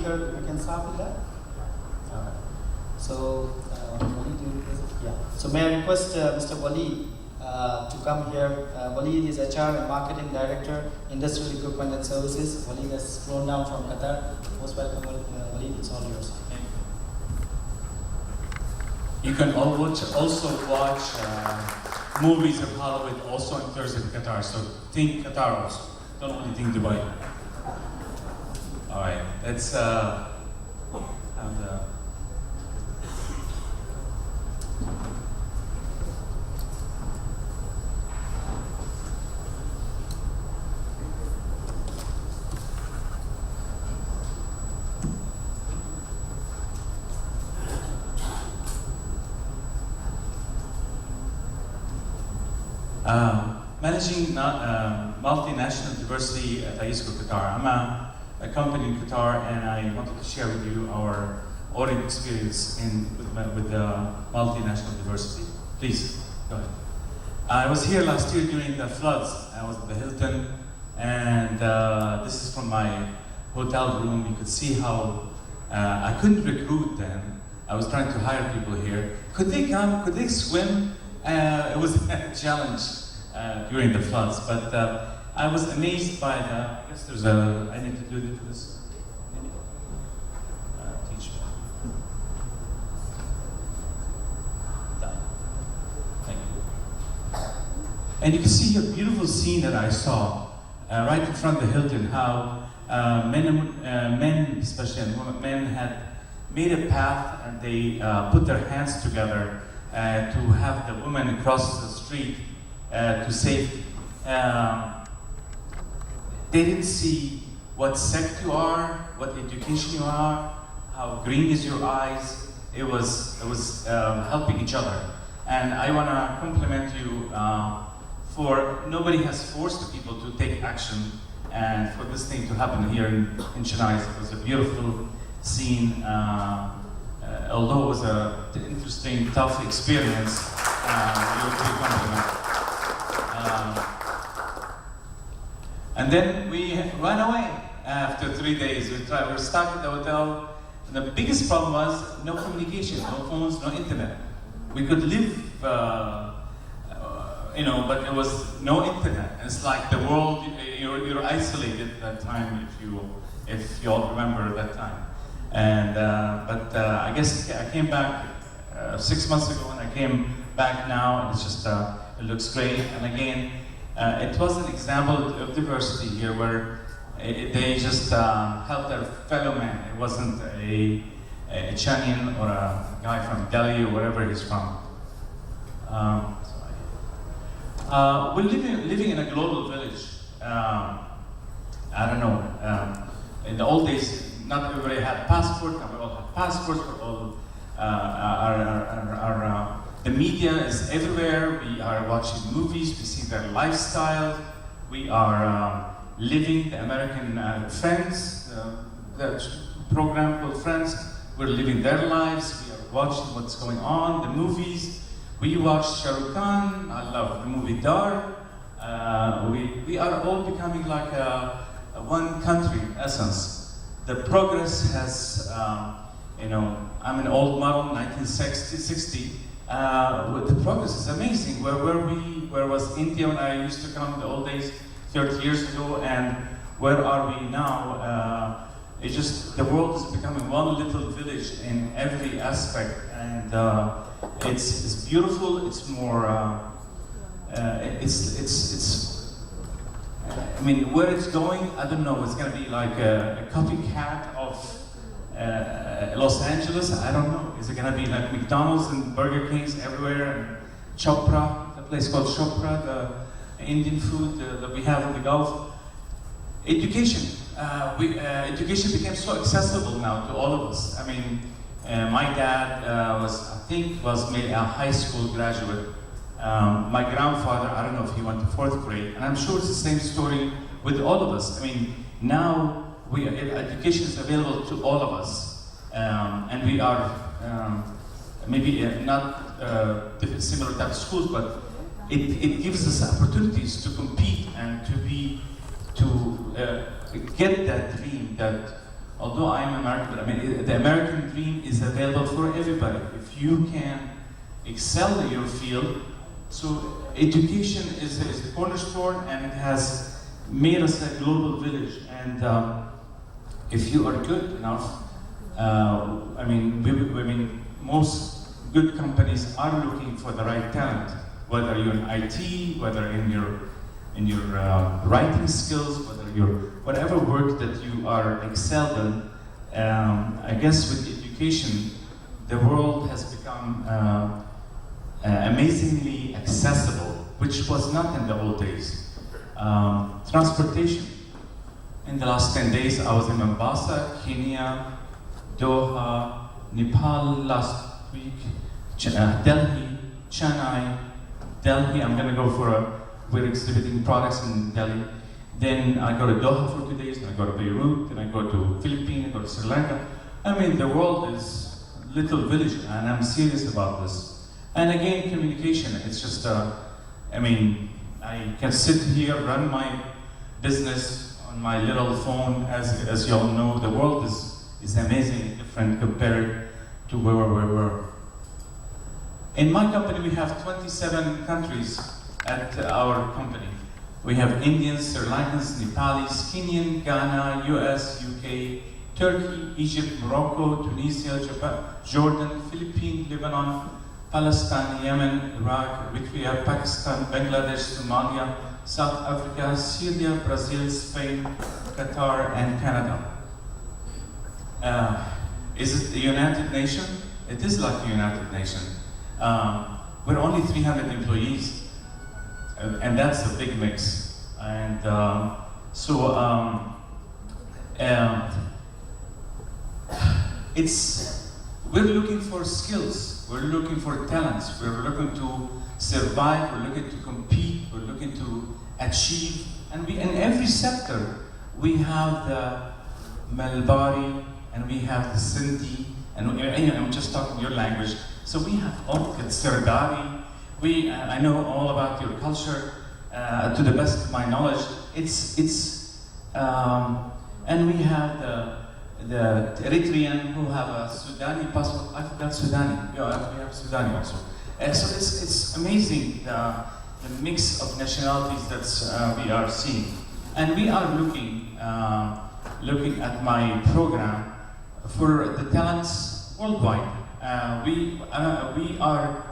speaker, we can start with that. So, Waleed, yeah. So may I request Mr. Waleed to come here. Waleed is HR and Marketing Director, Industrial Equipment and Services. Waleed has flown down from Qatar. Most welcome, Waleed. It's all yours. You can also watch movies of Hollywood also in Thursday in Qatar. So think Qatar also. Don't only think Dubai. All right, let's have the. Managing multinational diversity at ISCO Qatar. I'm a company in Qatar, and I wanted to share with you our audit experience with multinational diversity. Please, go ahead. I was here last year during the floods. I was at the Hilton, and this is from my hotel room. You could see how I couldn't recruit then. I was trying to hire people here. Could they come? Could they swim? It was a challenge during the floods, but I was amazed by the. I guess there's a. I need to do this. Teach me. Thank you. And you can see a beautiful scene that I saw right in front of the Hilton. How men, especially and women, men had made a path, and they put their hands together to have the women cross the street to safety. They didn't see what sect you are, what education you are, how green is your eyes. It was helping each other. And I want to compliment you for nobody has forced the people to take action, and for this thing to happen here in Chennai. It was a beautiful scene. Although it was an interesting, tough experience, you're pretty compliment. And then we ran away after 3 days. We were stuck at the hotel. And the biggest problem was no communication, no phones, no internet. We could live, but there was no internet. It's like the world, you're isolated at that time, if you all remember that time. And but I guess I came back 6 months ago, and I came back now, and it's just it looks great. And again, it was an example of diversity here, where they just helped their fellow man. It wasn't a Chanian or a guy from Delhi or wherever he's from. We're living in a global village. I don't know. In the old days, not everybody had a passport. Now we all have passports. We're all the media is everywhere. We are watching movies. We see their lifestyle. We are living the American Friends, the program called Friends. We're living their lives. We are watching what's going on. The movies. We watch Shah Rukh Khan. I love the movie Dar. We are all becoming like a one country in essence. The progress has, I'm an old model, 1960. The progress is amazing. Where was India when I used to come in the old days, 30 years ago, and where are we now? It's just, the world is becoming one little village in every aspect, and it's beautiful. It's more, I mean, where it's going, I don't know. It's going to be like a copycat of Los Angeles. I don't know. Is it going to be like McDonald's and Burger Kings everywhere? And Chopra, the place called Chopra, the Indian food that we have in the Gulf. Education. Education became so accessible now to all of us. I mean, my dad was maybe a high school graduate. My grandfather, I don't know if he went to 4th grade, and I'm sure it's the same story with all of us. I mean, now education is available to all of us, and we are maybe not similar type of schools, but it gives us opportunities to compete and to get that dream that although I am American, but I mean, the American dream is available for everybody. If you can excel in your field, so education is the cornerstone, and it has made us a global village. And if you are good enough, I mean, most good companies are looking for the right talent, whether you're in IT, whether in your writing skills, whether whatever work that you are excelled in. I guess with education, the world has become amazingly accessible, which was not in the old days. Transportation. In the last 10 days, I was in Mombasa, Kenya, Doha, Nepal last week, Delhi, Chennai, Delhi. I'm going to go we're exhibiting products in Delhi. Then I go to Doha for 2 days, then I go to Beirut, then I go to Philippines, I go to Sri Lanka. I mean, the world is a little village, and I'm serious about this. And again, communication, it's just, I mean, I can sit here, run my business on my little phone. As you all know, the world is amazingly different compared to where we were. In my company, we have 27 countries at our company. We have Indians, Sri Lankans, Nepalis, Kenyan, Ghana, US, UK, Turkey, Egypt, Morocco, Tunisia, Japan, Jordan, Philippines, Lebanon, Palestine, Yemen, Iraq, Eritrea, Pakistan, Bangladesh, Somalia, South Africa, Syria, Brazil, Spain, Qatar, and Canada. Is it the United Nations? It is like the United Nations. We're only 300 employees, and that's a big mix. And we're looking for skills, we're looking for talents, we're looking to survive, we're looking to compete, we're looking to achieve. And in every sector, we have the Malbari, and we have the Sindhi, and I'm just talking your language. So we have all the Sardari. I know all about your culture, to the best of my knowledge. And we have the Eritrean who have a Sudani passport. I forgot Sudani. Yeah, we have Sudani also. So it's amazing the mix of nationalities that we are seeing. And we are looking at my program for the talents worldwide. We are,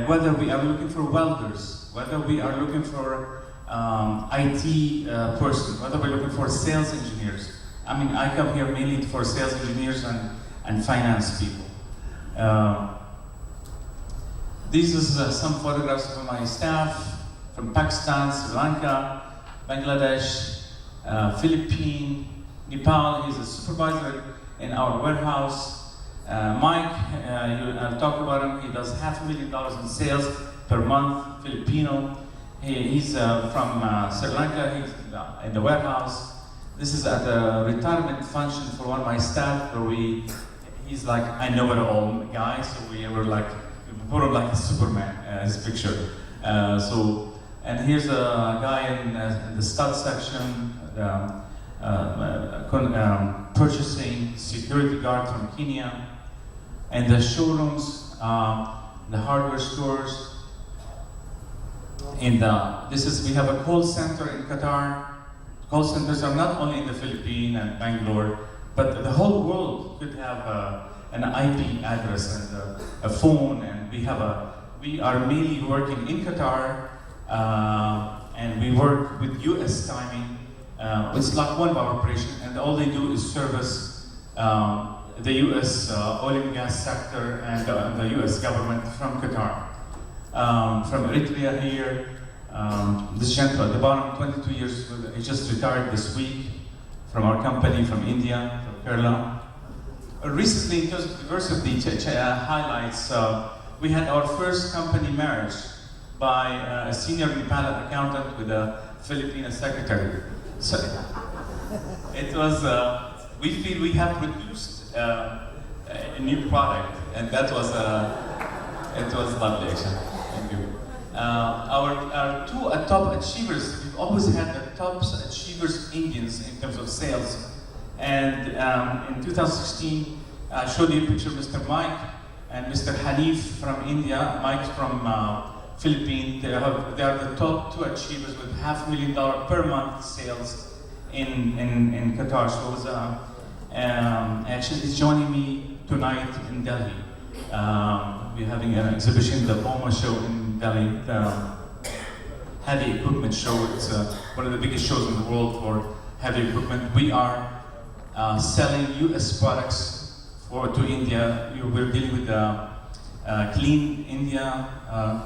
whether we are looking for welders, whether we are looking for IT person, whether we're looking for sales engineers. I mean, I come here mainly for sales engineers and finance people. These are some photographs of my staff from Pakistan, Sri Lanka, Bangladesh, Philippines, Nepal. He's a supervisor in our warehouse. Mike, I'll talk about him. He does $500,000 in sales per month, Filipino. He's from Sri Lanka. He's in the warehouse. This is at a retirement function for one of my staff where he's like, I know it all guy, so we were like, we put him like a Superman, his picture. And here's a guy in the stud section, purchasing, security guard from Kenya, and the showrooms, the hardware stores. We have a call center in Qatar. Call centers are not only in the Philippines and Bangalore, but the whole world could have an IP address and a phone. And we are mainly working in Qatar, and we work with US timing. It's like one of our operations, and all they do is service the US oil and gas sector and the US government from Qatar. From Eritrea here, this gentleman at the bottom, 22 years, he just retired this week from our company, from India, from Kerala. Recently, in terms of diversity highlights, we had our first company marriage by a senior Nepali accountant with a Filipino secretary. So it was, we feel we have produced a new product, and that was, it was lovely actually. Thank you. Our two top achievers, we've always had the top achievers Indians in terms of sales. And in 2016, I showed you a picture of Mr. Mike and Mr. Hanif from India. Mike from Philippines. They are the top 2 achievers with $500,000 per month sales in Qatar. So it was, actually, he's joining me tonight in Delhi. We're having an exhibition, the BOMA show in Delhi, the heavy equipment show. It's one of the biggest shows in the world for heavy equipment. We are selling US products to India. We're dealing with the Clean India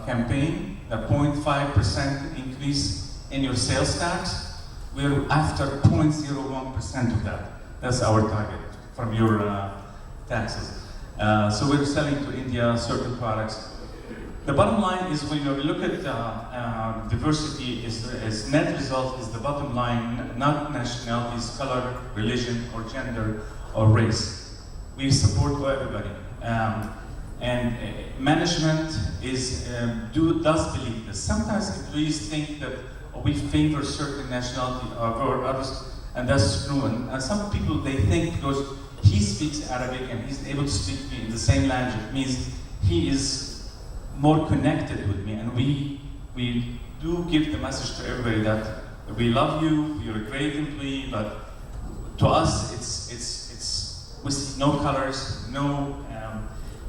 campaign, the 0.5% increase in your sales tax. We're after 0.01% of that. That's our target from your taxes. So we're selling to India certain products. The bottom line is when you look at diversity, is net result is the bottom line, not nationalities, color, religion, or gender, or race. We support everybody. And management does believe this. Sometimes employees think that we favor certain nationality or others, and that's true. And some people, they think because he speaks Arabic and he's able to speak to me in the same language, it means he is more connected with me. And we do give the message to everybody that we love you, you're a great employee, but to us, it's with no colors, no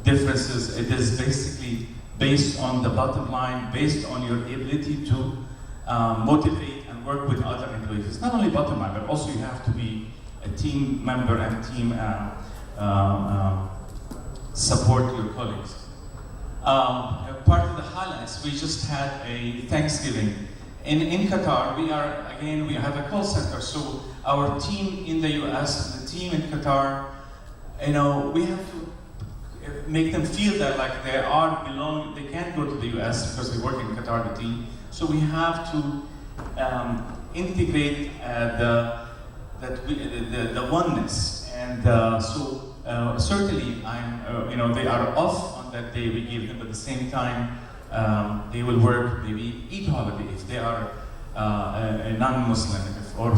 differences. It is basically based on the bottom line, based on your ability to motivate and work with other employees. It's not only bottom line, but also you have to be a team member and team support your colleagues. Part of the highlights, we just had a Thanksgiving. In Qatar, we have a call center, so our team in the US and the team in Qatar, we have to make them feel that like they can't go to the US because they work in Qatar, the team. So we have to integrate the oneness, and so certainly they are off on that day we give them, but at the same time they will work maybe Eid holiday if they are a non-Muslim, or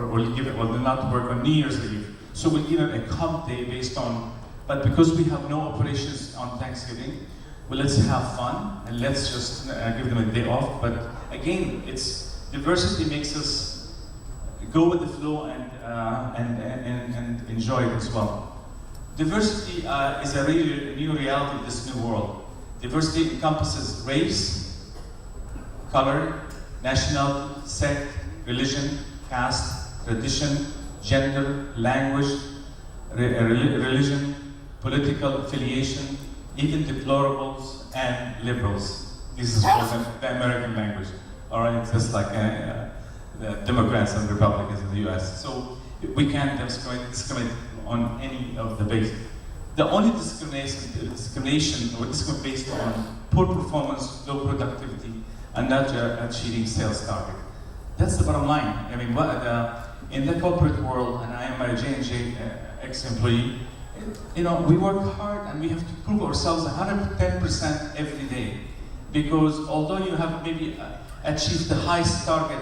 will not work on New Year's Eve. So we'll give them a comp day based on, but because we have no operations on Thanksgiving, well, let's have fun and let's just give them a day off. But again, diversity makes us go with the flow and enjoy it as well. Diversity is a really new reality of this new world. Diversity encompasses race, color, nationality, sect, religion, caste, tradition, gender, language, religion, political affiliation, even deplorables and liberals. This is called the American language. All right, it's just like the Democrats and Republicans in the US. So we can't discriminate on any of the bases. The only discrimination based on poor performance, low productivity, and not achieving sales target. That's the bottom line. I mean, in the corporate world, and I am a J&J ex-employee, we work hard and we have to prove ourselves 110% every day. Because although you have maybe achieved the highest target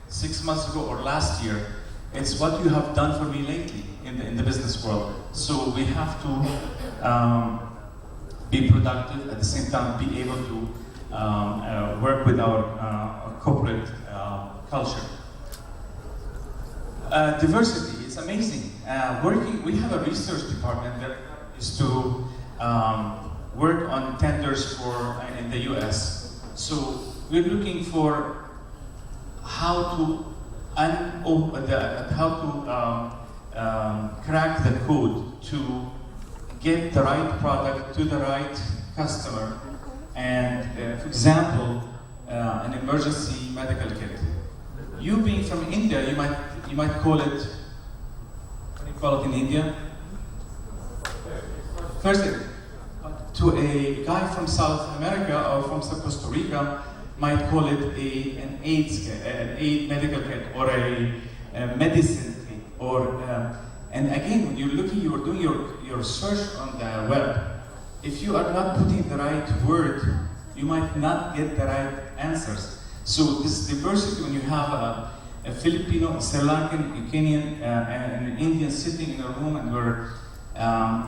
6 months ago or last year, it's what you have done for me lately in the business world. So we have to be productive, at the same time be able to work with our corporate culture. Diversity is amazing. We have a research department that is to work on tenders in the US. So we're looking for how to crack the code to get the right product to the right customer. And for example, an emergency medical kit. You being from India, you might call it, what do you call it in India? First, to a guy from South America or from Costa Rica, might call it an aid medical kit or a medicine kit, or and again, when you're doing your search on the web, if you are not putting the right word, you might not get the right answers. So this diversity, when you have a Filipino, a Sri Lankan, a Kenyan, and an Indian sitting in a room, and we're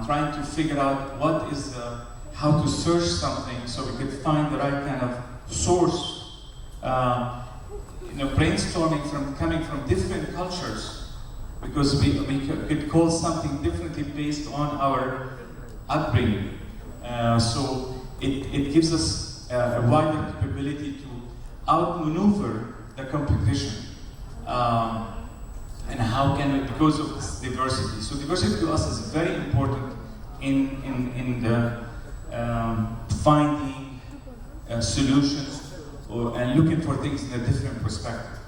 trying to figure out what is how to search something so we could find the right kind of source. Brainstorming coming from different cultures, because we could call something differently based on our upbringing. So it gives us a wider capability to outmaneuver the competition. And how can we, because of this diversity. So diversity to us is very important in the finding solutions and looking for things in a different perspective.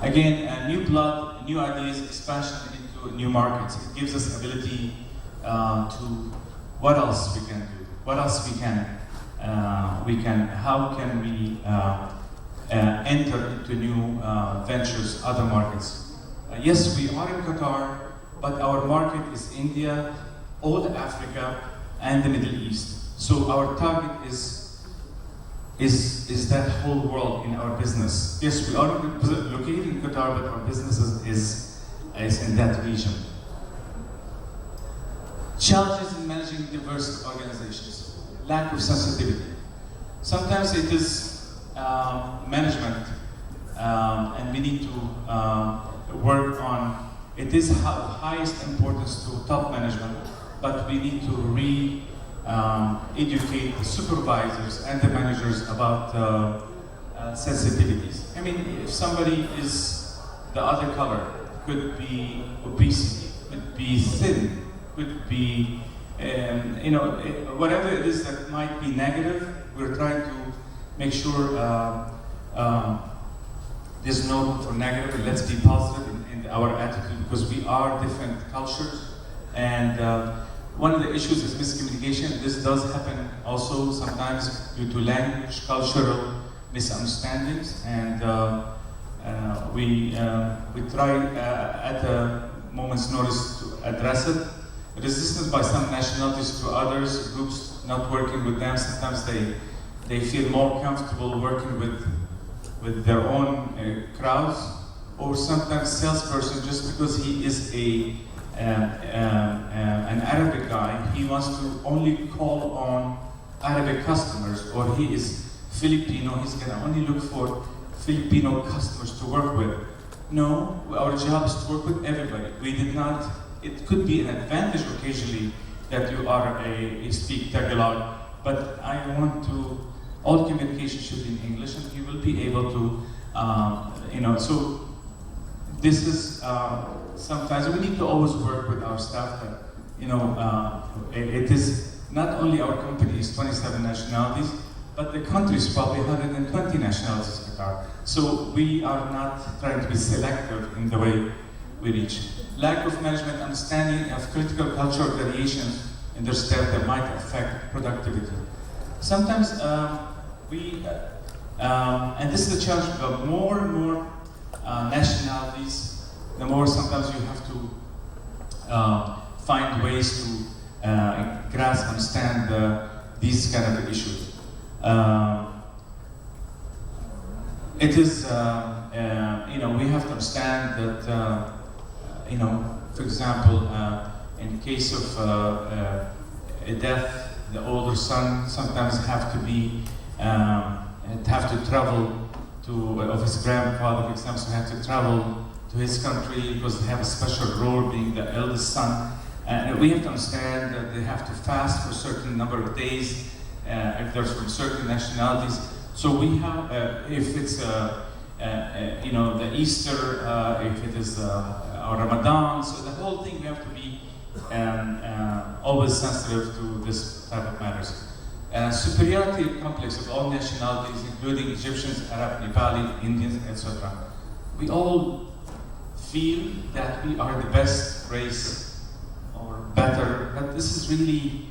Again, new blood, new ideas, expansion into new markets. It gives us ability to what else we can do, what else how can we enter into new ventures, other markets. Yes, we are in Qatar, but our market is India, all Africa, and the Middle East. So our target is that whole world in our business. Yes, we are located in Qatar, but our business is in that region. Challenges in managing diverse organizations. Lack of sensitivity. Sometimes it is management, and we need to work on, it is of highest importance to top management, but we need to educate the supervisors and the managers about sensitivities. I mean, if somebody is the other color, could be obesity, could be thin, could be, whatever it is that might be negative, we're trying to make sure there's no room for negative, and let's be positive in our attitude, because we are different cultures. And one of the issues is miscommunication. This does happen also sometimes due to language, cultural misunderstandings, and we try at a moment's notice to address it. Resistance by some nationalities to others, groups not working with them. Sometimes they feel more comfortable working with their own crowds, or sometimes salesperson, just because he is an Arabic guy, he wants to only call on Arabic customers, or he is Filipino, he's going to only look for Filipino customers to work with. No, our job is to work with everybody. We did not, it could be an advantage occasionally that you speak Tagalog, but I want to, all communication should be in English, and you will be able to, so this is, sometimes we need to always work with our staff that, it is not only our company is 27 nationalities, but the country is probably 120 nationalities in Qatar. So we are not trying to be selective in the way we reach. Lack of management understanding of critical cultural variations in their staff that might affect productivity. Sometimes and this is the challenge, of more and more nationalities, the more sometimes you have to find ways to grasp, understand these kind of issues. It is, we have to understand that, for example, in case of a death, the older son sometimes have to travel of his grandfather, for example, so have to travel to his country because they have a special role being the eldest son. And we have to understand that they have to fast for a certain number of days if they're from certain nationalities. So we have, if it's the Easter, if it is our Ramadan, so the whole thing we have to be always sensitive to this type of matters. Superiority complex of all nationalities, including Egyptians, Arab, Nepali, Indians, etc. We all feel that we are the best race or better, but this is really,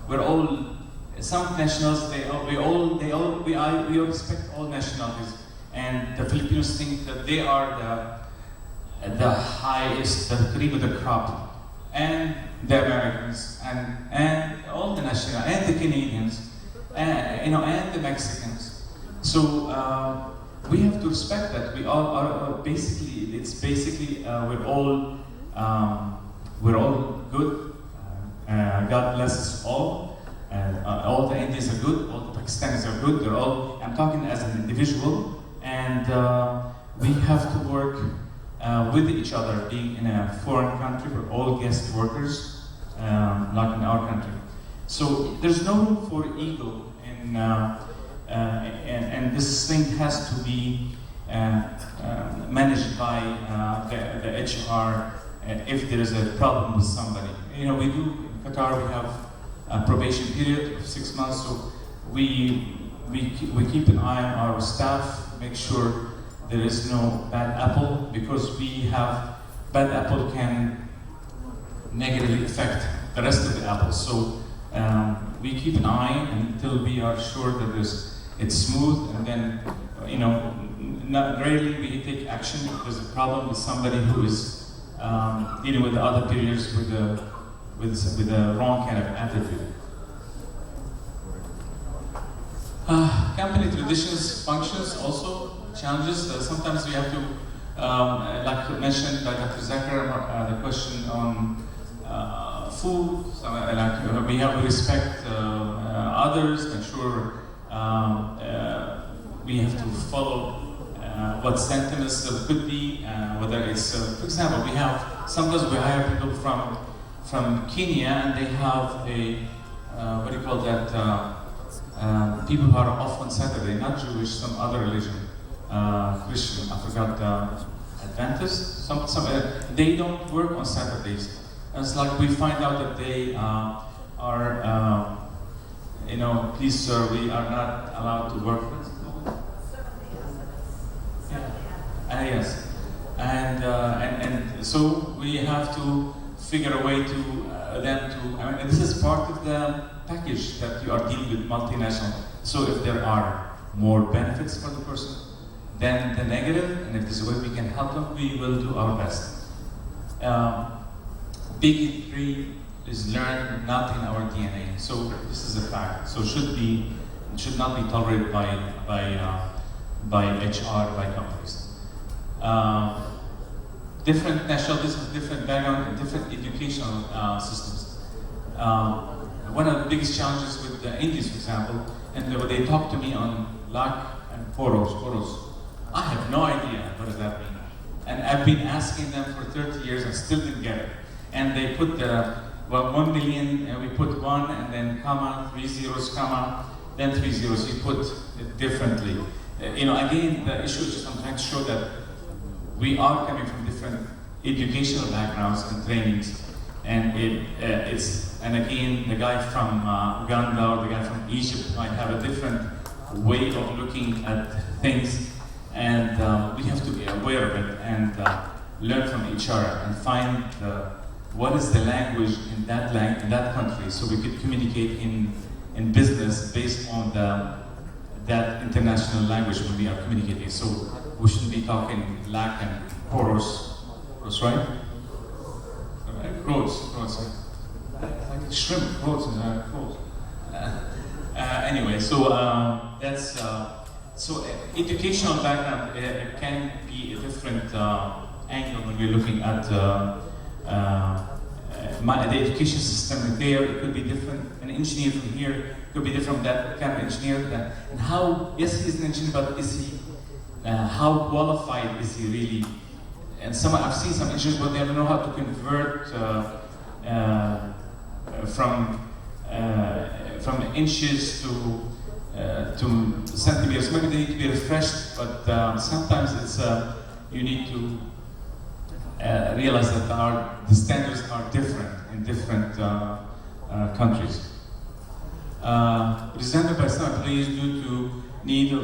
we're all, some nationals, we respect all nationalities, and the Filipinos think that they are the highest, the cream of the crop, and the Americans, and all the national, and the Canadians, and the Mexicans. So we have to respect that. We all are basically, it's basically, we're all good. God bless us all. All the Indians are good, all the Pakistanis are good. They're all, I'm talking as an individual, and we have to work with each other. Being in a foreign country, we're all guest workers, not in our country. So there's no room for ego, and this thing has to be managed by the HR if there is a problem with somebody. You know, we do in Qatar. We have a probation period of 6 months, so we keep an eye on our staff, make sure there is no bad apple, because we have bad apple can negatively affect the rest of the apples. So we keep an eye until we are sure that it's smooth, and then, you know, not rarely we take action if there's a problem with somebody who is dealing with the other periods with the wrong kind of attitude. Company traditions, functions, also challenges. Sometimes we have to, like mentioned by Dr. Zakir, the question on food. We have to respect others, and sure we have to follow what sentiments could be, whether it's, for example, we have, sometimes we hire people from Kenya, and they have a, what do you call that, people who are off on Saturday, not Jewish, some other religion, Christian, I forgot, Adventist, they don't work on Saturdays. And it's like we find out that they are, you know, please sir, we are not allowed to work. Yes, and so we have to figure a way to them to. I mean, this is part of the package that you are dealing with multinational. So if there are more benefits for the person than the negative, and if there's a way we can help them, we will do our best. Big three is learned not in our DNA. So this is a fact. So it should not be tolerated by HR, by companies. Different nationalities with different background and different educational systems. One of the biggest challenges with the Indians, for example, and when they talk to me on lak and poros, I have no idea what does that mean. And I've been asking them for 30 years and still didn't get it. And they put 1 million, and we put 1, and then comma, 3 zeros, comma, then 3 zeros. You put it differently. You know, again, the issue is just I'm trying to show that we are coming from different educational backgrounds and trainings, and and again, the guy from Uganda or the guy from Egypt might have a different way of looking at things, and we have to be aware of it and learn from each other and find what is the language in that country, so we could communicate in business based on that international language when we are communicating. So we shouldn't be talking lak and poros, right? Gross. Like shrimp, gross. Anyway, so that's so educational background can be a different angle when we're looking at the education system there. It could be different. An engineer from here could be different from that kind of engineer. And how? Yes, he's an engineer, but is he? How qualified is he really? And I've seen some engineers, but they don't know how to convert from inches to centimeters. Maybe they need to be refreshed, but sometimes it's you need to realize that the standards are different in different countries. Resentment by some employees due to need to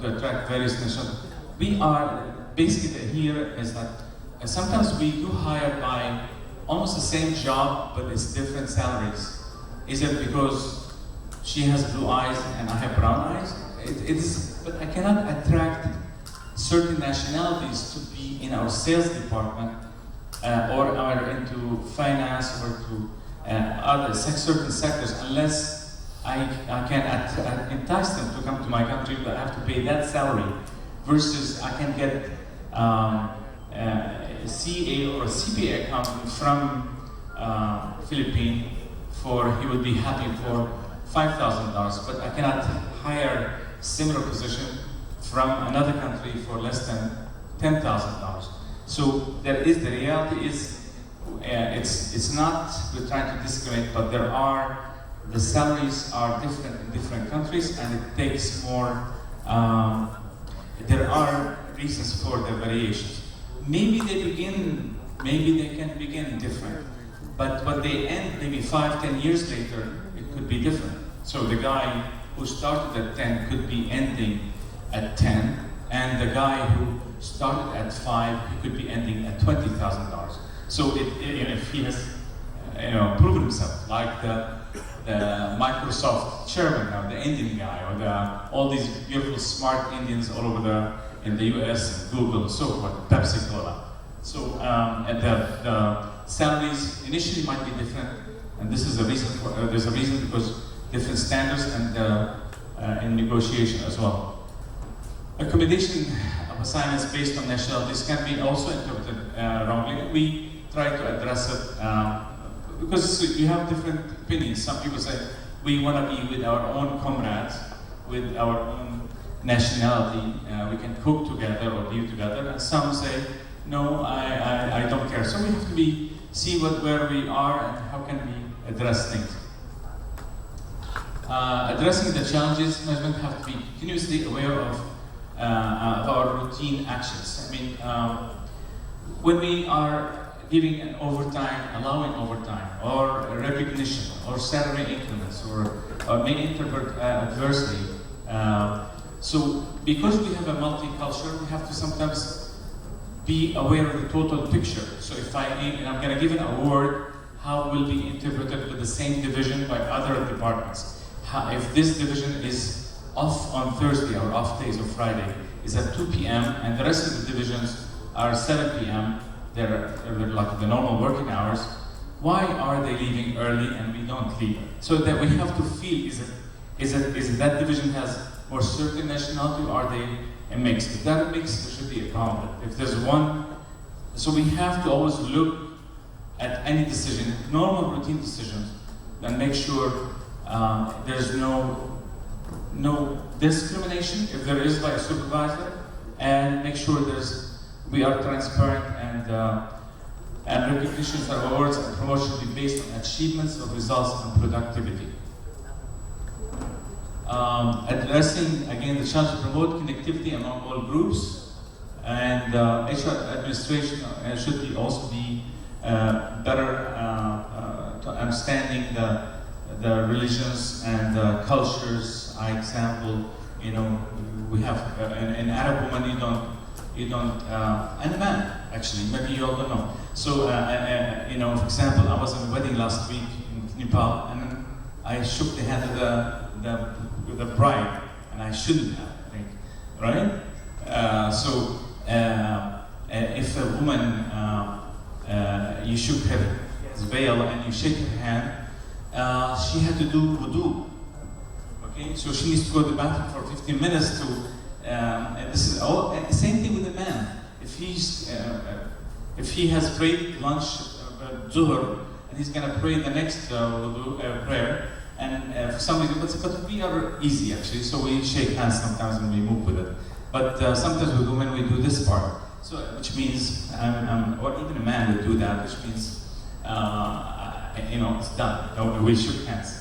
attract various nationalities. We are basically here is that sometimes we do hire by almost the same job, but it's different salaries. Is it because she has blue eyes and I have brown eyes? But I cannot attract certain nationalities to be in our sales department or into finance or to other certain sectors unless I can entice them to come to my country, but I have to pay that salary, versus I can get a CA or a CPA accountant from Philippines he would be happy for $5,000, but I cannot hire similar position from another country for less than $10,000. So the reality is, it's not we're trying to discriminate, but the salaries are different in different countries, and it takes more. There are reasons for the variations. Maybe they can begin different, but they end maybe 5-10 years later. It could be different. So the guy who started at 10 could be ending at 10, and the guy who started at 5, he could be ending at $20,000. So if he has proven himself, like the Microsoft chairman, or the Indian guy, or all these beautiful smart Indians all over in the US, and Google, and so forth, Pepsi Cola. So and the salaries initially might be different, and this is a reason there's a reason, because different standards and in negotiation as well. Accommodation of assignments based on nationalities can be also interpreted wrongly. We try to address it because you have different opinions. Some people say we want to be with our own comrades, with our own nationality. We can cook together or live together. And some say, no, I don't care. So we have to see where we are and how can we address things. Addressing the challenges, management have to be continuously aware of our routine actions. I mean, when we are giving an overtime, allowing overtime, or recognition, or salary increments, or may interpret adversely. So because we have a multicultural, we have to sometimes be aware of the total picture. So if I'm going to give an award, how will be interpreted with the same division by other departments? If this division is off on Thursday or off days or Friday, is at 2 p.m. and the rest of the divisions are 7 p.m., they're like the normal working hours, why are they leaving early and we don't leave? So that we have to feel, is it that division has more certain nationality, or are they a mix? If that mix, there should be a problem. If there's one, so we have to always look at any decision, normal routine decisions, and make sure there's no discrimination if there is by a supervisor, and make sure we are transparent, and recognitions of awards and promotions be based on achievements of results and productivity. Addressing again the challenge to promote connectivity among all groups, and HR administration should also be better to understanding the religions and the cultures. For example, we have an Arab woman you don't, and a man actually, maybe you all don't know. So, for example, I was at a wedding last week in Nepal, and I shook the hand of the bride, and I shouldn't have, I think, right? So, if a woman, you shook her veil and you shake her hand, she had to do wudu. Okay, so she needs to go to the bathroom for 15 minutes to. And this is all. Same thing with the man. If he has prayed lunch, zuhr, and he's gonna pray the next prayer, and for some reason, but we are easy actually. So we shake hands sometimes and we move with it. But sometimes with women we do this part. So which means, or even a man would do that, which means, it's done. No, we shook hands.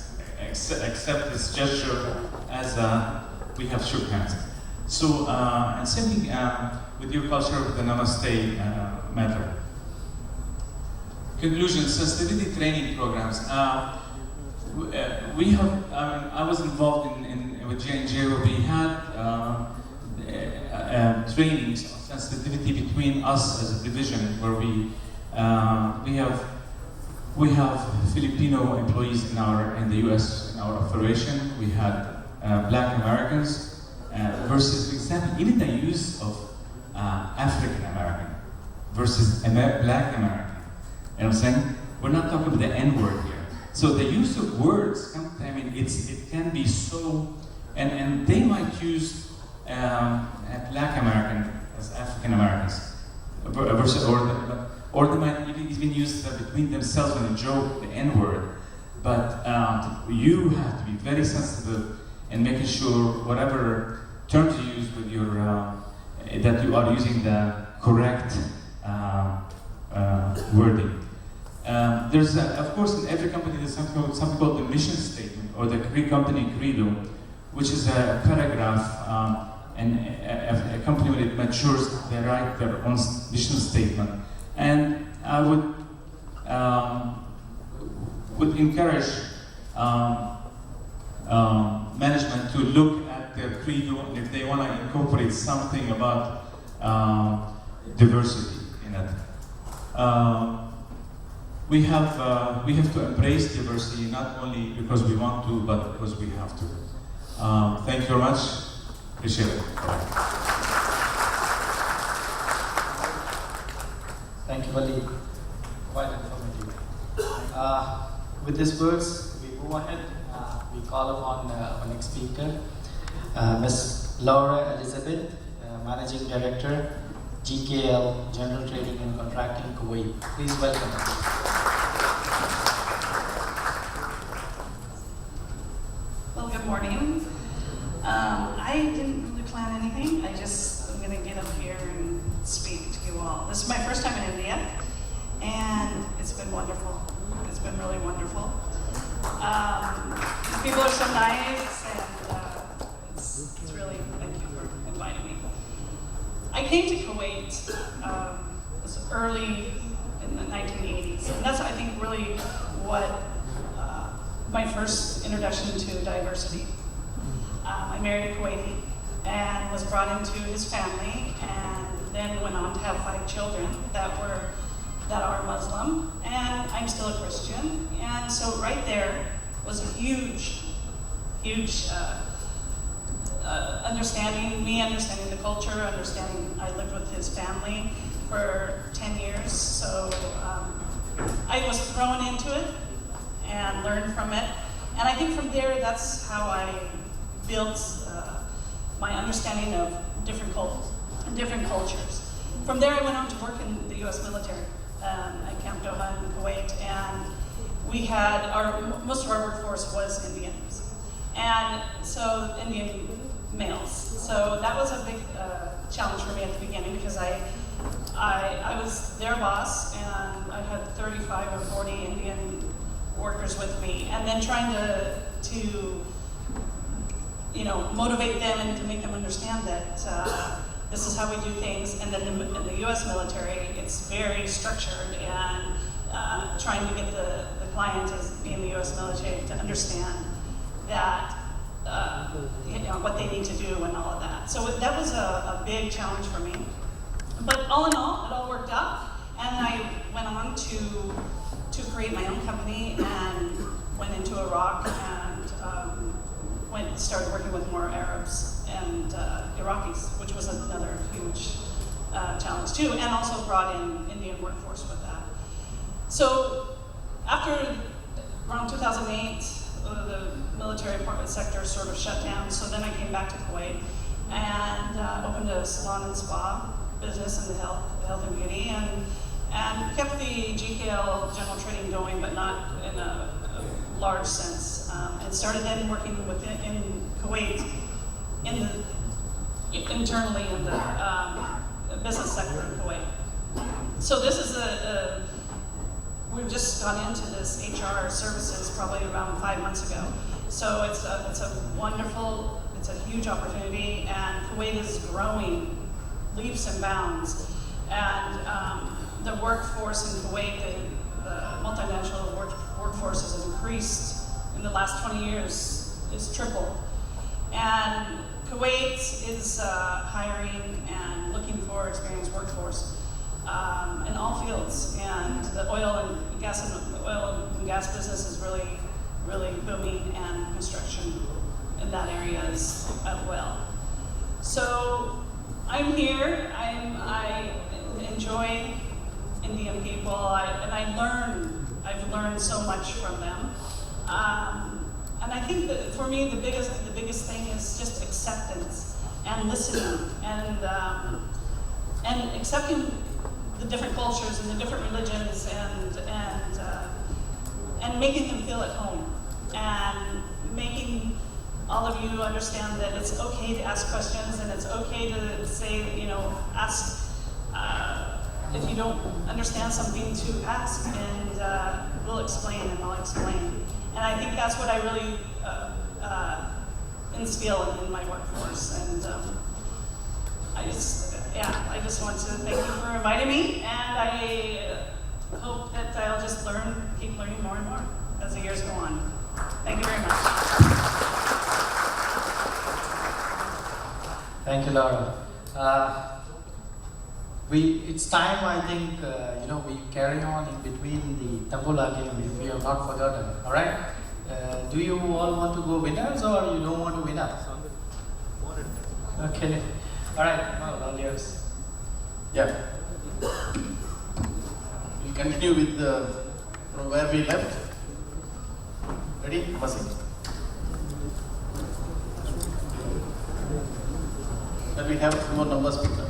Accept this gesture as we have shook hands. So, and same thing with your culture, with the Namaste matter. Conclusion, sensitivity training programs. We have, I was involved with J&J where we had trainings of sensitivity between us as a division, where we have Filipino employees in the US in our operation. We had Black Americans versus, for example, even the use of African American versus Black American. You know what I'm saying? We're not talking about the N-word here. So the use of words, I mean, it can be so, and they might use Black American as African Americans, or they might even use that between themselves in a joke, the N-word. But you have to be very sensitive in making sure whatever terms you use with your, that you are using the correct wording. There's, of course, in every company there's something called the mission statement, or the company credo, which is a paragraph, and a company, when it matures, they write their own mission statement. And I would encourage management to look at their credo, and if they want to incorporate something about diversity in it. We have to embrace diversity, not only because we want to, but because we have to. Thank you very much. Appreciate it. Thank you, Wali. Quite informative. With these words, we move ahead. We call upon our next speaker, Ms. Laura Elizabeth, Managing Director, GKL, General Trading and Contracting, Kuwait. Please welcome her. Well, good morning. I didn't really plan anything. I'm going to get up here and speak to you all. This is my first time in India, and it's been wonderful. It's been really wonderful. The people are so nice, and it's really, thank you for inviting me. I came to Kuwait early in the 1980s, and that's, I think, really what my first introduction to diversity. I married a Kuwaiti and was brought into his family, and then went on to have 5 children that are Muslim, and I'm still a Christian. And so right there was a huge understanding the culture, I lived with his family for 10 years, so I was thrown into it and learned from it. And I think from there, that's how I built my understanding of different cultures. From there, I went on to work in the U.S. military at Camp Doha in Kuwait, and we had most of our workforce was Indians, and so Indian males. So that was a big challenge for me at the beginning, because I was their boss, and I had 35 or 40 Indian workers with me, and then trying to motivate them and to make them understand that this is how we do things. And then in the U.S. military, it's very structured, and trying to get the client, as being the U.S. military, to understand that what they need to do and all of that. So that was a big challenge for me. But all in all, it all worked out, and I went on to create my own company and went into Iraq and started working with more Arabs and Iraqis, which was another huge challenge too, and also brought in Indian workforce with that. So after around 2008, the military sector sort of shut down, so then I came back to Kuwait and opened a salon and spa business in the health and beauty, and kept the GKL general trading going, but not in a large sense. And started then working in Kuwait, internally in the business sector in Kuwait. So this is we've just gone into this HR services probably around 5 months ago. So it's a wonderful, it's a huge opportunity, and Kuwait is growing leaps and bounds. And the workforce in Kuwait, the multinational workforce has increased in the last 20 years, is tripled. And Kuwait is hiring and looking for experienced workforce in all fields. And the oil and gas business is really, really booming, and construction in that area as well. So I'm here. I enjoy Indian people, and I learn I've learned so much from them. And I think that for me, the biggest thing is just acceptance and listening and accepting the different cultures and the different religions and making them feel at home and making all of you understand that it's okay to ask questions and it's okay to say, you know, ask if you don't understand something, to ask, and we'll explain and I'll explain. And I think that's what I really instill in my workforce. And I just want to thank you for inviting me, and I hope that I'll just keep learning more and more as the years go on. Thank you very much. Thank you, Laura. It's time, I think, we carry on in between the Tambula game if we have not forgotten. All right? Do you all want to go winners or you don't want to win up? Okay. All right. Well, all yours. Yeah. We'll continue with from where we left. Ready? Masi. Then we have some more numbers picked up.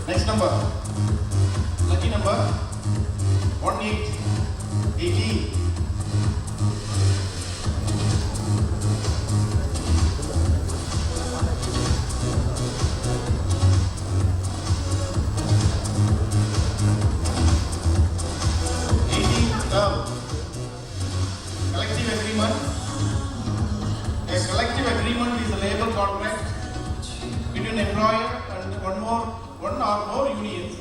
Next number. Lucky number 18. 18 term. Collective agreement. A collective agreement is a labor contract between employer and one or more unions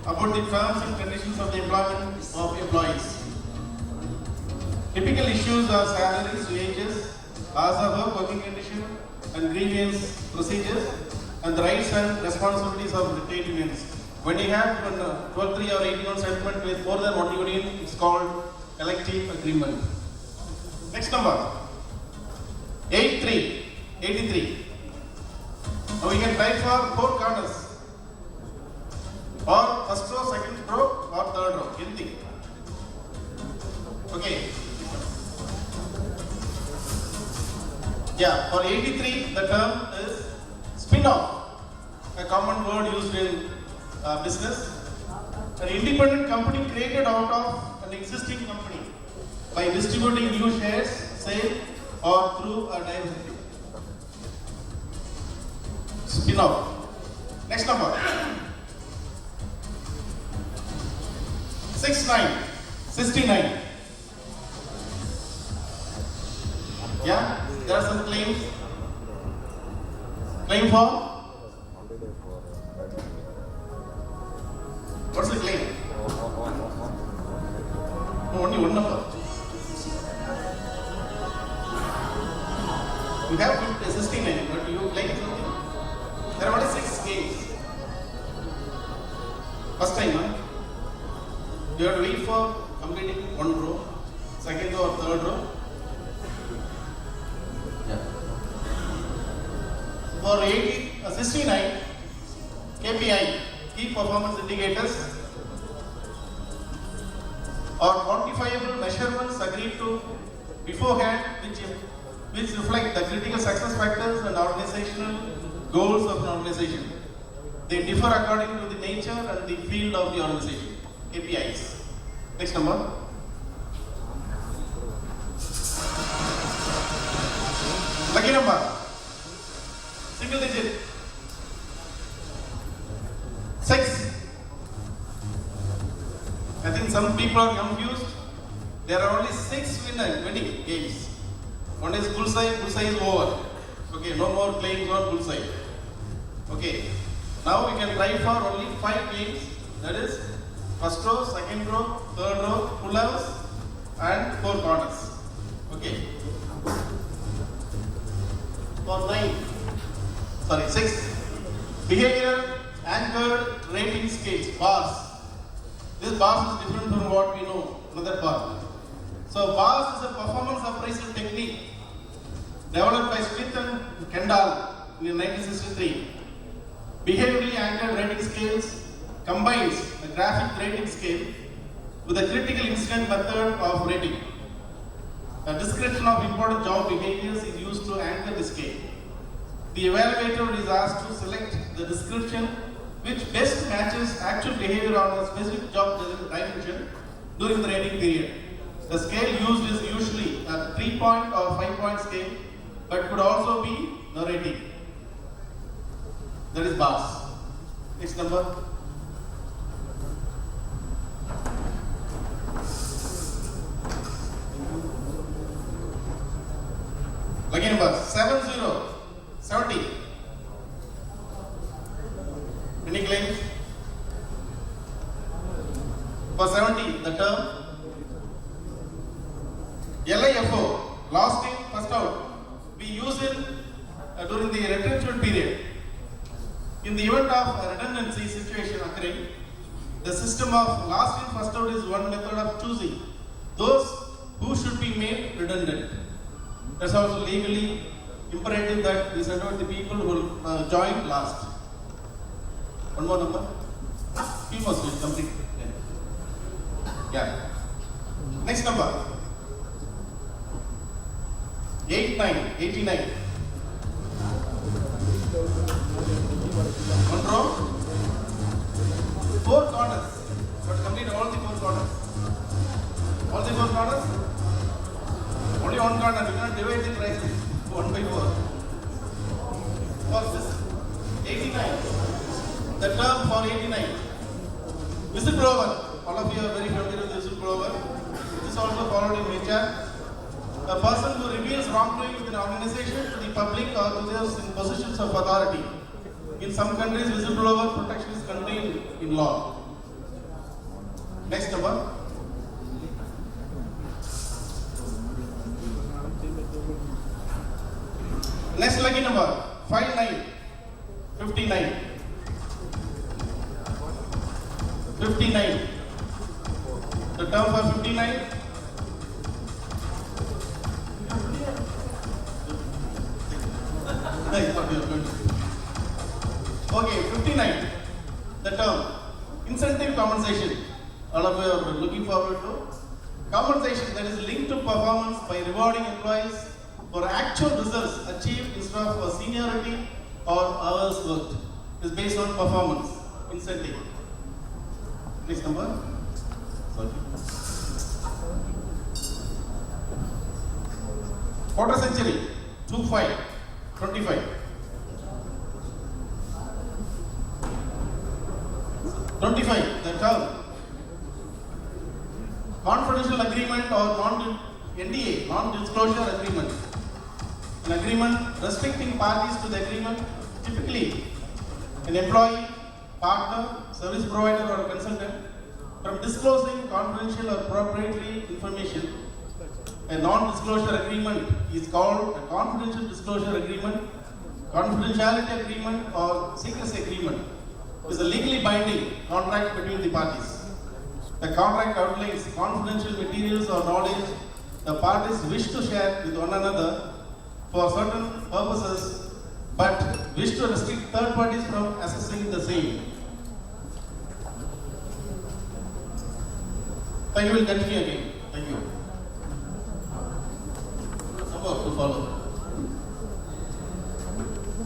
about the terms and conditions of the employment of employees. Typical issues are salaries, wages, hours of work, working condition, and grievance procedures, and the rights and responsibilities of the trade unions. When you have 12-3 or 18 settlement with more than one union, it's called collective agreement. Next number, 83. Now we can try for 4 corners. Or first row, second row, or third row, anything. Okay. Yeah, for 83, the term is spin-off, a common word used in business. An independent company created out of an existing company by distributing new shares, sale, or through a diversity. Spin-off. Next number. 69. Yeah, there are some claims. Claim form. What's the claim? Only one number. You have 69, but you claim something. There are only 6 claims. First time, huh? You have to wait for completing one row, second row or third row. Yeah. For 69, KPI, key performance indicators, or quantifiable measurements agreed to beforehand, which reflect the critical success factors and organizational goals of an organization. They differ according to the nature and the field of the organization. KPIs. Next number. Lucky number. Single digit. 6. I think some people are confused. There are only 6 winning games. One is bullseye is over. Okay, no more claims on bullseye. Okay. Now we can try for only 5 games. That is first row, second row, third row, pull-ups, and 4 corners. Okay. For 6. Behavioral anchored rating scales, bars. This bars is different from what we know, another bar. So bars is a performance appraisal technique developed by Smith and Kendall in 1963. behaviorally anchored rating scales combines a graphic rating scale with a critical incident method of rating. A description of important job behaviors is used to anchor the scale. The evaluator is asked to select the description which best matches actual behavior on a specific job dimension during the rating period. The scale used is usually a 3-point or 5-point scale, but could also be no rating. That is bars. Next number. Lucky number 70. Any claims? For 70, the term LIFO, last in, first out, we use it during the retrenchment period. In the event of a redundancy situation occurring, the system of last in, first out is one method of choosing those who should be made redundant. That's also legally imperative that we send out the people who will join last. One more number. Few more slides, complete. Yeah. Next number. 89. One row. 4 corners. So to complete all the 4 corners. All the 4 corners. Only one corner. You cannot divide the price 1 by 4. What's this? 89. The term for 89. Whistleblower. All of you are very familiar with whistleblower. This is also followed in HR. A person who reveals wrongdoing within an organization to the public or to those in positions of authority. In some countries, whistleblower protection is contained in law. Next number. Next lucky number 59. 59. The term for 59. Okay, 59. The term incentive compensation. All of you are looking forward to compensation that is linked to performance by rewarding employees for actual results achieved instead of seniority or hours worked. It is based on performance incentive. Next number. Sorry. Quarter century. 25. The term confidential agreement or NDA, non-disclosure agreement. An agreement restricting parties to the agreement, typically an employee, partner, service provider or consultant, from disclosing confidential or proprietary information. A non-disclosure agreement is called a confidential disclosure agreement, confidentiality agreement or secrecy agreement. It is a legally binding contract between the parties. The contract outlines confidential materials or knowledge the parties wish to share with one another for certain purposes, but wish to restrict third parties from accessing the same. I will continue again. Thank you. Number to follow.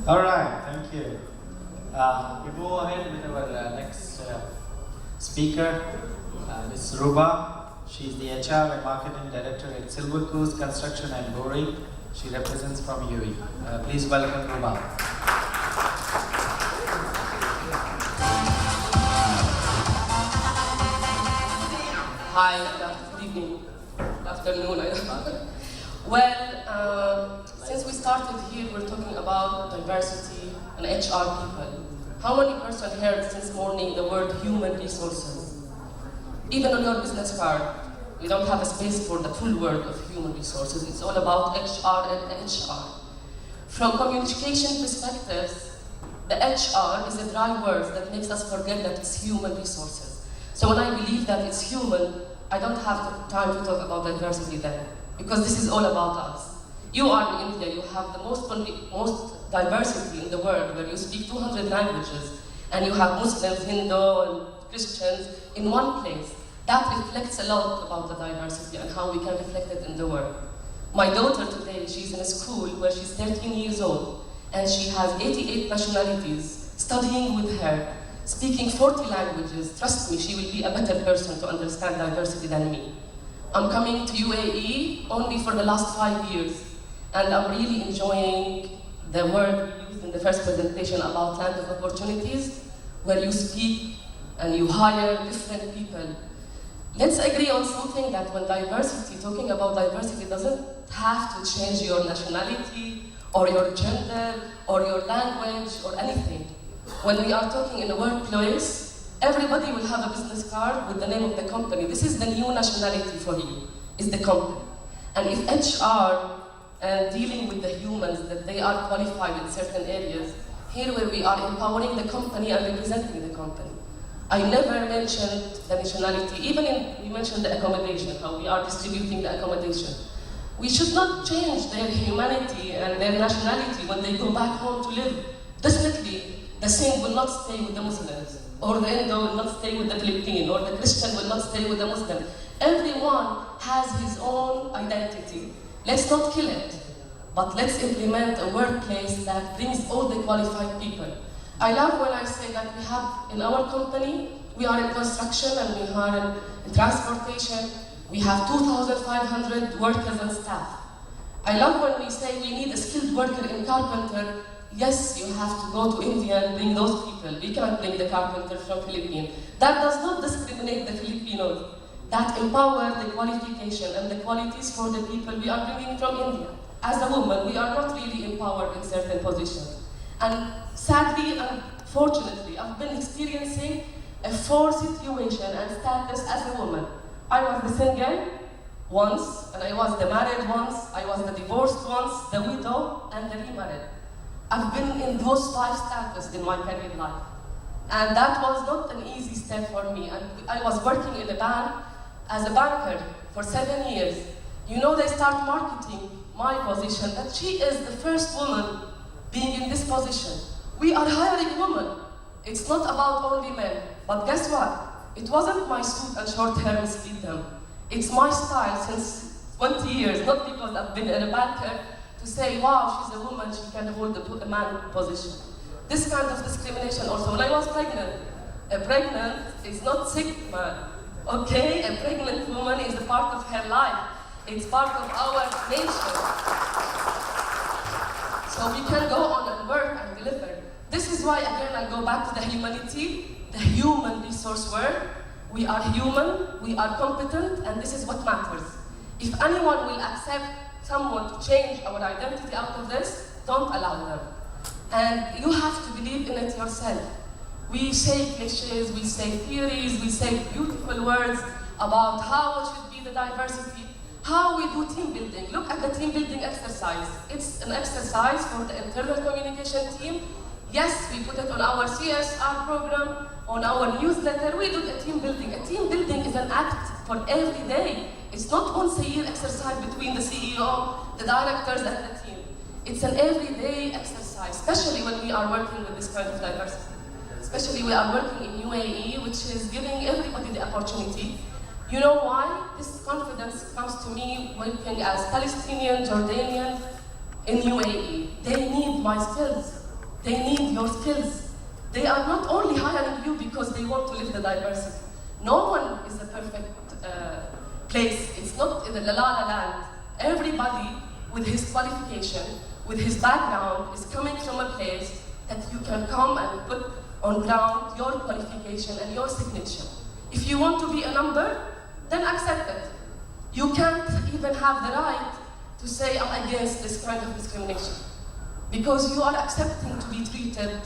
All right, thank you. We move ahead with our next speaker, Ms. Ruba. She is the HR and Marketing Director at Silver Coast Construction and Boring. She represents from UAE. Please welcome Ruba. Hi, good evening, good afternoon. I don't know. Well, since we started here, we're talking about diversity and HR people. How many persons heard since morning the word human resources? Even on your business card, we don't have a space for the full word of human resources. It's all about HR and HR. From communication perspectives, the HR is a dry word that makes us forget that it's human resources. So when I believe that it's human, I don't have time to talk about diversity then, because this is all about us. You are in India, you have the most diversity in the world, where you speak 200 languages, and you have Muslims, Hindu, and Christians in one place. That reflects a lot about the diversity and how we can reflect it in the world. My daughter today, she's in a school where she's 13 years old, and she has 88 nationalities studying with her, speaking 40 languages. Trust me, she will be a better person to understand diversity than me. I'm coming to UAE only for the last 5 years, and I'm really enjoying the word we used in the first presentation about land of opportunities, where you speak and you hire different people. Let's agree on something, that when diversity, talking about diversity, doesn't have to change your nationality or your gender or your language or anything. When we are talking in a workplace, everybody will have a business card with the name of the company. This is the new nationality for you, is the company. And if HR and dealing with the humans, that they are qualified in certain areas, here where we are empowering the company and representing the company. I never mentioned the nationality, even we mentioned the accommodation, how we are distributing the accommodation. We should not change their humanity and their nationality when they go back home to live. Definitely, the Saint will not stay with the Muslims, or the Hindu will not stay with the Philippine, or the Christian will not stay with the Muslim. Everyone has his own identity. Let's not kill it, but let's implement a workplace that brings all the qualified people. I love when I say that we have, in our company, we are in construction and we are in transportation. We have 2,500 workers and staff. I love when we say we need a skilled worker in carpenter. Yes, you have to go to India and bring those people. We cannot bring the carpenter from Philippines. That does not discriminate the Filipinos. That empower the qualification and the qualities for the people we are bringing from India. As a woman, we are not really empowered in certain positions. And sadly, unfortunately, I've been experiencing a forced situation and status as a woman. I was the single once, and I was the married once, I was the divorced once, the widow, and the remarried. I've been in those 5 status in my career life. And that was not an easy step for me. And I was working in a bank as a banker for 7 years. You know, they start marketing my position, that she is the first woman being in this position. We are hiring women. It's not about only men. But guess what? It wasn't my suit and short hair mislead them. It's my style since 20 years, not because I've been a banker, to say, wow, she's a woman, she can hold a man position. This kind of discrimination also. When I was pregnant, a pregnant is not sick man. Okay? A pregnant woman is a part of her life. It's part of our nation. So we can go on and work and deliver. This is why, again, I go back to the humanity, the human resource world. We are human, we are competent, and this is what matters. If anyone will accept someone to change our identity out of this, don't allow them. And you have to believe in it yourself. We say cliches, we say theories, we say beautiful words about how it should be the diversity, how we do team building. Look at the team building exercise. It's an exercise for the internal communication team. Yes, we put it on our CSR program, on our newsletter. We do a team building. A team building is an act for every day. It's not once a year exercise between the CEO, the directors, and the team. It's an everyday exercise, especially when we are working with this kind of diversity. Especially we are working in UAE, which is giving everybody the opportunity. You know why? This confidence comes to me working as Palestinian, Jordanian in UAE. They need my skills. They need your skills. They are not only hiring you because they want to live the diversity. No one is a perfect place. It's not in the la la land. Everybody with his qualification, with his background, is coming from a place that you can come and put on ground your qualification and your signature. If you want to be a number, then accept it. You can't even have the right to say, I'm against this kind of discrimination, because you are accepting to be treated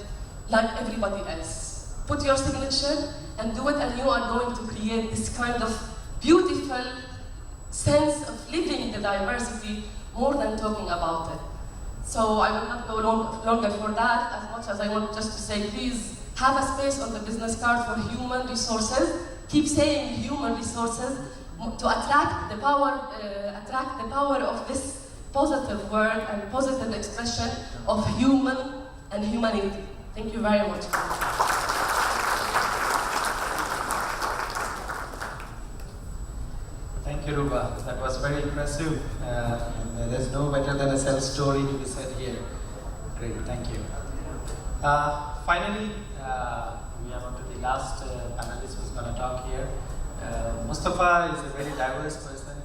like everybody else. Put your signature and do it, and you are going to create this kind of beautiful sense of living the diversity more than talking about it. So I will not go longer for that, as much as I want just to say, please have a space on the business card for human resources. Keep saying human resources to attract the power of this positive word and positive expression of human and humanity. Thank you very much. Thank you, Ruba. That was very impressive. And there's no better than a self-story to be said here. Great, thank you. Finally, we are on to the last panelist who's going to talk here. Mustafa is a very diverse person.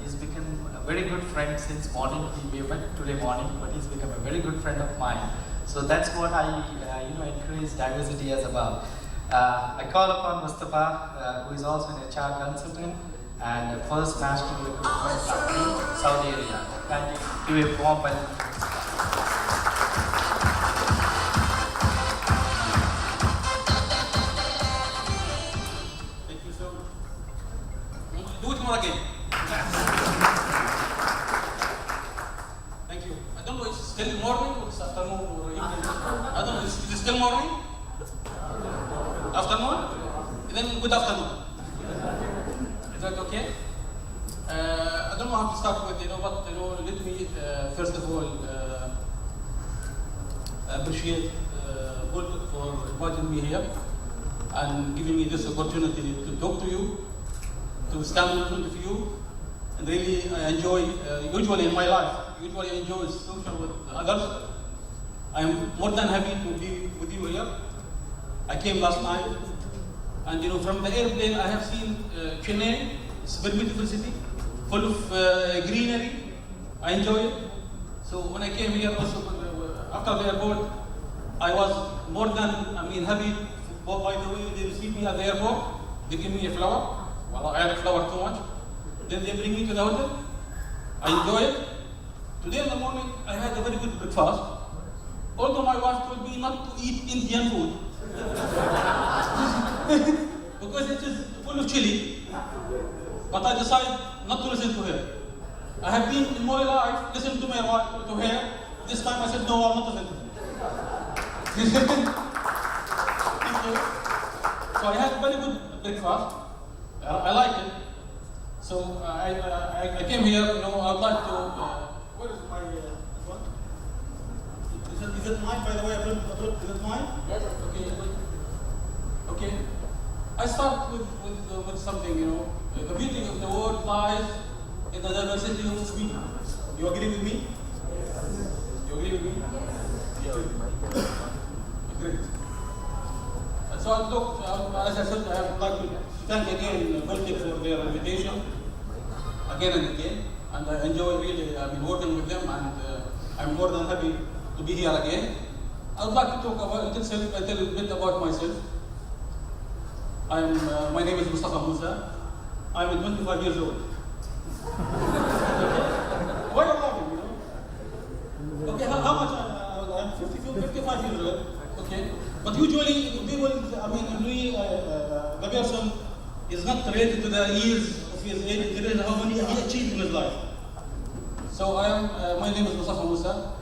He's become a very good friend since morning. We met today morning, but he's become a very good friend of mine. So that's what I encourage diversity as about. I call upon Mustafa, who is also an HR consultant and the first national recruitment company, Saudi Arabia. Can you give a warm welcome? Thank you so much. Do it more again. Thank you. I don't know, it's still morning or it's afternoon or evening? I don't know, is it still morning? Afternoon? Then good afternoon. Is that okay? I don't know how to start with, but let me first of all appreciate Gold for inviting me here and giving me this opportunity to talk to you, to stand in front of you, and really I enjoy, usually in my life, I enjoy social with others. I am more than happy to be with you here. I came last night, and from the airplane I have seen Chennai. It's a very beautiful city, full of greenery. I enjoy it. So when I came here also after the airport, I was more than happy. By the way, they received me at the airport. They gave me a flower. Well, I had a flower too much. Then they bring me to the hotel. I enjoy it. Today in the morning, I had a very good breakfast. Although my wife told me not to eat Indian food because it is full of chili. But I decided not to listen to her. I have been in my life listening to her. This time I said no, I'm not listening to her. Thank you. So I had a very good breakfast. I like it. So I came here. I'd like to. Where is my phone? Is it mine? By the way, is it mine? Yes. Okay. I start with something. The beauty of the world lies in the diversity of Sweden. You agree with me? You agree with me? Yeah. Great. So as I said, I would like to thank again Baltic for their invitation, again and again. And I enjoy really working with them, and I'm more than happy to be here again. I would like to talk about tell a bit about myself. My name is Mustafa Musa. I'm 25 years old. Why are you laughing? Okay, how much? I'm 55 years old. Okay, but usually people, the person is not related to the years of his age. It is how many he achieved in his life. So my name is Mustafa Musa.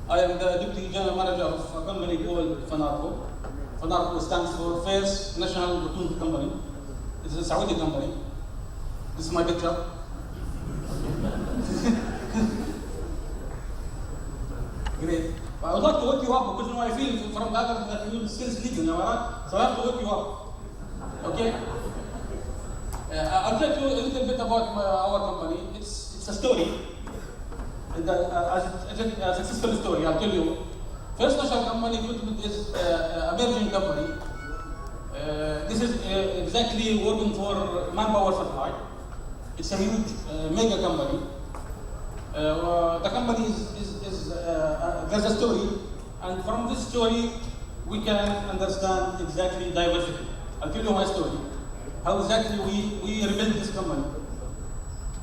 I am the Deputy General Manager of a company called Fanarco. Fanarco stands for First National Recruitment Company. It's a Saudi company. This is my picture. Great. I would like to wake you up because I feel from the other that you will still sleeping, so I have to wake you up. Okay? I'll tell you a little bit about our company. It's a story. A successful story, I'll tell you. First National Company is a Belgian company. This is exactly working for manpower supply. It's a huge mega company. The company there's a story, and from this story we can understand exactly diversity. I'll tell you my story. How exactly we rebuilt this company.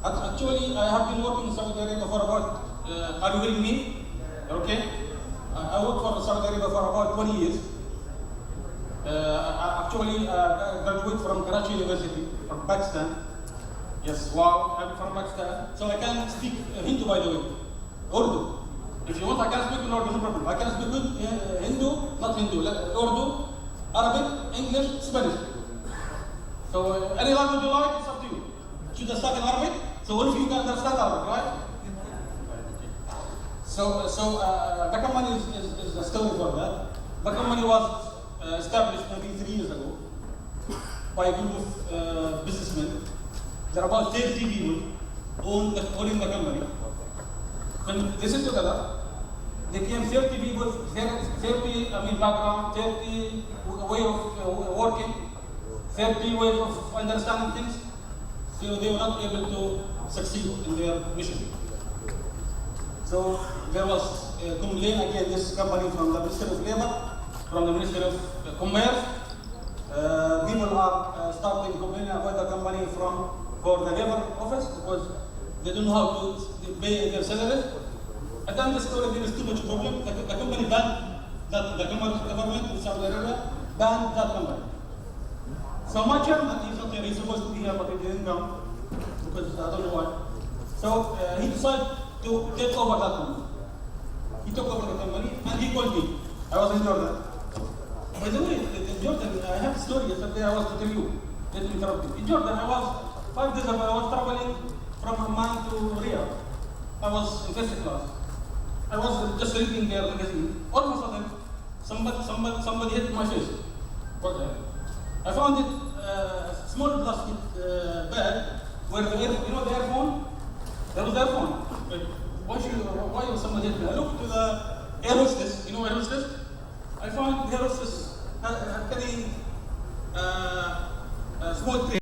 Actually, I have been working in Saudi Arabia for about, are you hearing me? Okay? I worked for Saudi Arabia for about 20 years. I graduated from Karachi University, from Pakistan. Yes, wow, I'm from Pakistan. So I can speak Hindu, by the way. Urdu. If you want, I can speak Urdu, no problem. I can speak good Hindu, not Hindu, Urdu, Arabic, English, Spanish. So any language you like, it's up to you. Should I start in Arabic? So all of you can understand Arabic, right? The company is a story for that. The company was established maybe 3 years ago by a group of businessmen. There are about 30 people owning the company. When they sit together, they came 30 people, 30 background, 30 way of working, 30 ways of understanding things. So they were not able to succeed in their mission. So there was a complaint against this company from the Ministry of Labor, from the Ministry of Commerce. People are starting complaining about the company for the labor office because they don't know how to pay their salaries. At the end of the story, there is too much problem. The company banned that. The government in Saudi Arabia banned that company. So my chairman, he's supposed to be here, but he didn't come because I don't know why. So he decided to take over that company. He took over the company and he called me. I was in Jordan. By the way, in Jordan, I have a story yesterday I was to tell you. Let me interrupt you. In Jordan, I was 5 days ago, I was traveling from Amman to Riyadh. I was in first class. I was just reading their magazine. All of a sudden, somebody hit my face. What the hell? I found it small plastic bag where the earphone. There was the earphone. Why was somebody hit me? I looked to the air hostess. You know air hostess? I found the air hostess carrying a small tray.